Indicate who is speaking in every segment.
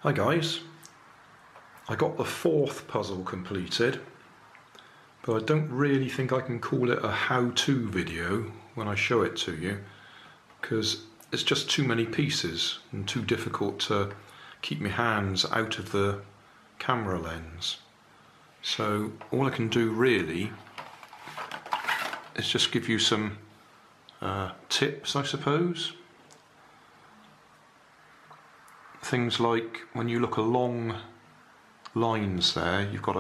Speaker 1: Hi guys, I got the fourth puzzle completed, but I don't really think I can call it a how-to video when I show it to you, because it's just too many pieces and too difficult to keep my hands out of the camera lens. So all I can do really is just give you some tips, I suppose. Things like when you look along lines there, you've got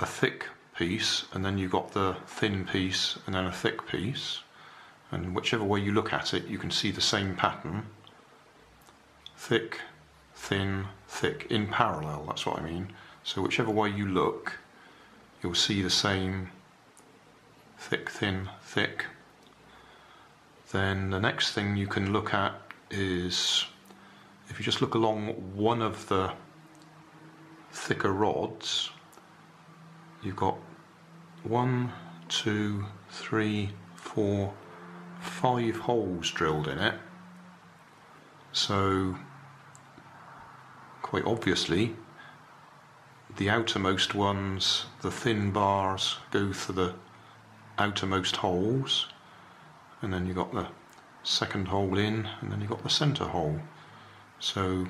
Speaker 1: a thick piece, and then you've got the thin piece, and then a thick piece, and whichever way you look at it you can see the same pattern. Thick, thin, thick, in parallel, that's what I mean. So whichever way you look you'll see the same thick, thin, thick. Then the next thing you can look at is, if you just look along one of the thicker rods, you've got 1, 2, 3, 4, 5 holes drilled in it. So quite obviously the outermost ones, the thin bars, go through the outermost holes, and then you've got the second hole in, and then you've got the centre hole. So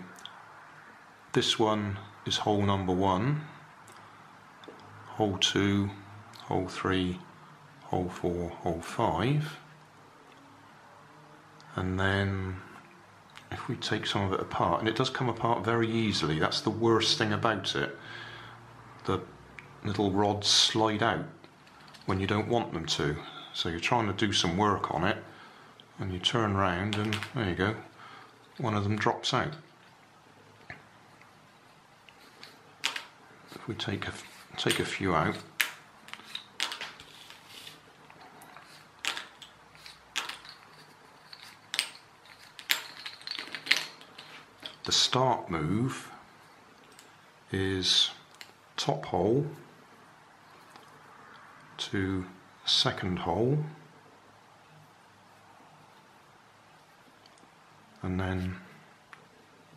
Speaker 1: this one is hole number 1, hole 2, hole 3, hole 4, hole 5, and then if we take some of it apart, and it does come apart very easily, that's the worst thing about it. The little rods slide out when you don't want them to, so you're trying to do some work on it and you turn round and there you go, one of them drops out. If we take a few out, the start move is top hole to second hole, and then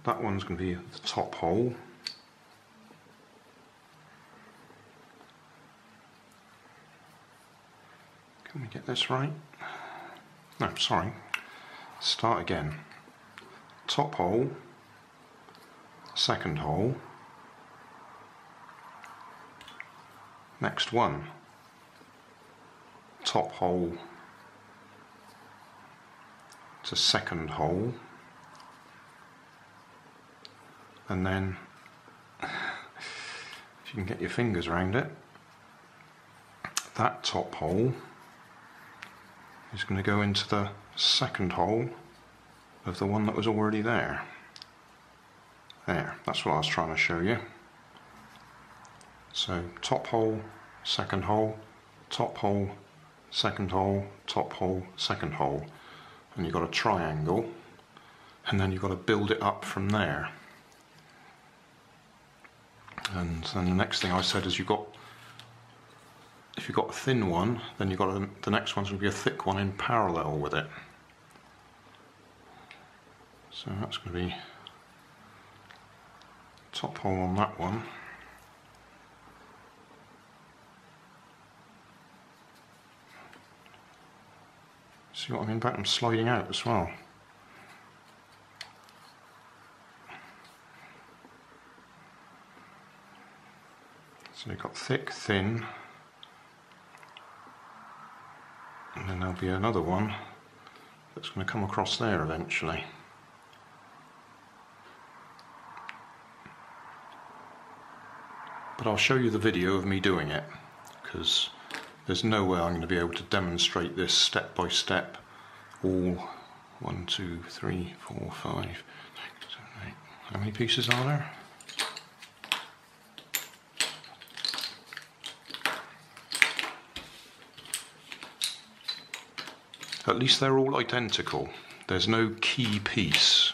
Speaker 1: that one's going to be the top hole, can we get this right? No, sorry, start again. Top hole, second hole, next one, top hole to second hole, and then if you can get your fingers around it, that top hole is going to go into the second hole of the one that was already there. There, that's what I was trying to show you. So top hole, second hole, top hole, second hole, top hole, second hole, and you've got a triangle, and then you've got to build it up from there. And then the next thing I said is if you've got a thin one, then you've got the next one's going to be a thick one in parallel with it. So that's going to be top hole on that one. See what I mean about them sliding out as well? So you've got thick, thin, and then there'll be another one that's going to come across there eventually. But I'll show you the video of me doing it, because there's no way I'm going to be able to demonstrate this step by step, all 1, 2, 3, 4, 5, 6, 7, 8. How many pieces are there? At least they're all identical. There's no key piece.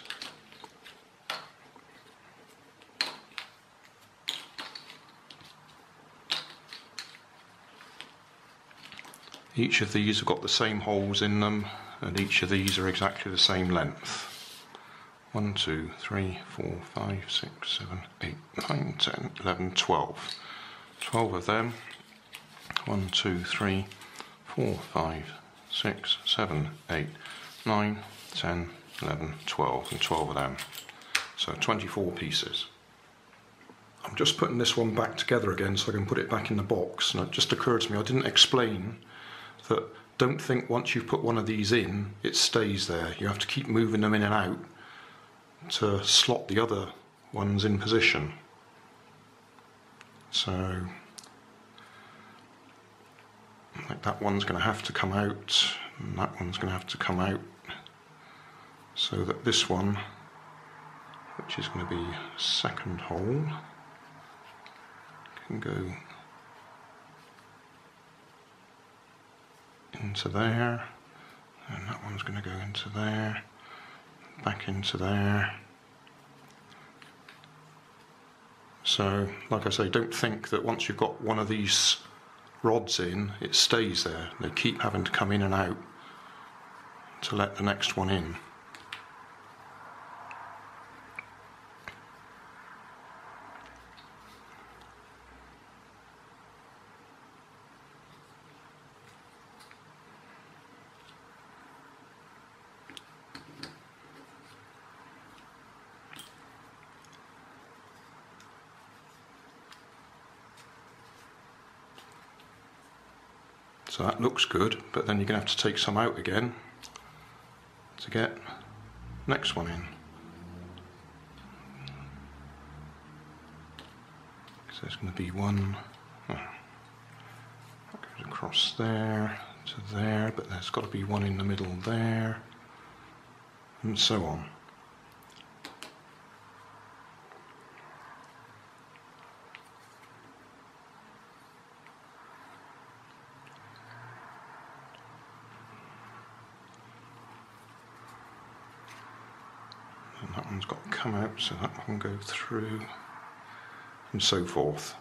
Speaker 1: Each of these have got the same holes in them, and each of these are exactly the same length. 1, 2, 3, 4, 5, 6, 7, 8, 9, 10, 11, 12. 12 of them. 1, 2, 3, 4, 5, 6, 7, 8, 9, 10, 11, 12, and 12 of them. So 24 pieces. I'm just putting this one back together again so I can put it back in the box, and it just occurred to me I didn't explain that. Don't think once you've put one of these in, it stays there. You have to keep moving them in and out to slot the other ones in position. So, like that one's going to have to come out, and that one's going to have to come out, so that this one, which is going to be second hole, can go into there, and that one's going to go into there, back into there. So, like I say, don't think that once you've got one of these rods in, it stays there. They keep having to come in and out to let the next one in. So that looks good, but then you're going to have to take some out again to get next one in. So there's going to be one that goes across there to there, but there's got to be one in the middle there, and so on. And that one's got to come out, so that one can go through, and so forth.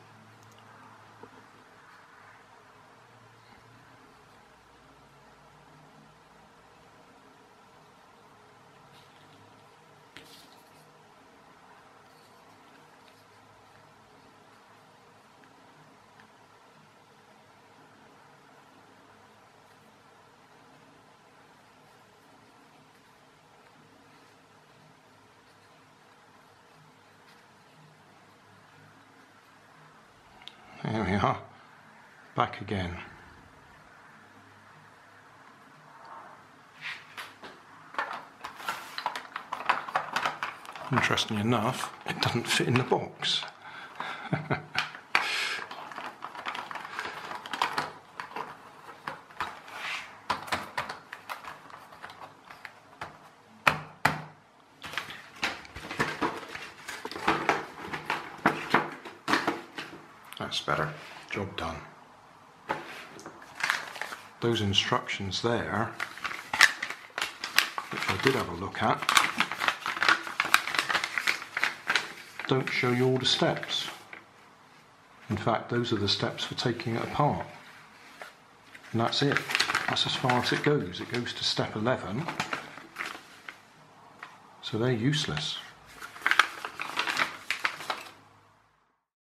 Speaker 1: There we are, back again. Interestingly enough, it doesn't fit in the box. That's better. Job done. Those instructions there, which I did have a look at, don't show you all the steps. In fact, those are the steps for taking it apart. And that's it. That's as far as it goes. It goes to step 11. So they're useless.